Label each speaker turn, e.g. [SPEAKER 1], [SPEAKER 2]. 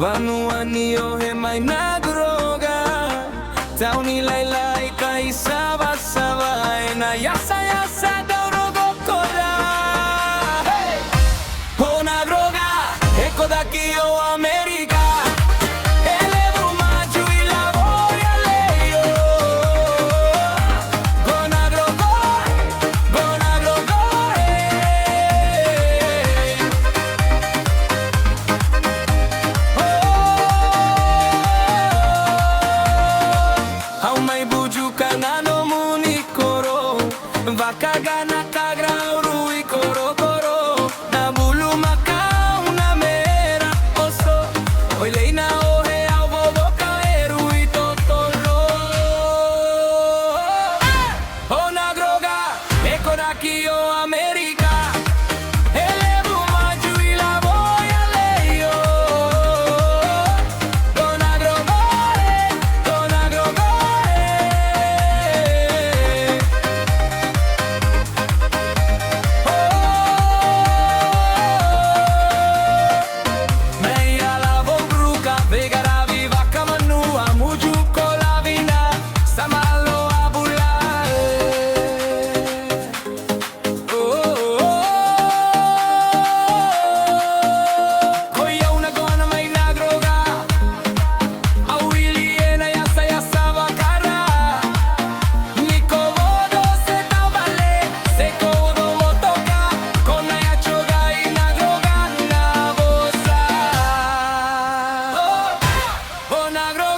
[SPEAKER 1] Vanuaniyo he may nagdroga, tao nilaylay kay sabay-sabay na yasa-yasa daw rogo ko da. Ho nagdroga, eko daki o Amerika. Elevo macho y la voy a leyo. Go nagdroga, may bujukan ano muni koro, vakaga nakagrauru y koro koro, nabulu makau na mera oso, hoy leina ohe au bobo kaeru y totoro. Ho nagroga, eko daki o Amerika. Elevo macho y la voy a leyo. Go nagrogore, go nagrogore. Meia lavo bruca, vegara viva kamanua, muju kolavina, samalo abulare. Koya una gona may nagroga, awili ena yasa-yasa vakara. Niko vodo se tabale, se kodo motoka, kona ya choga y nagroga na bosa. Oh, nagro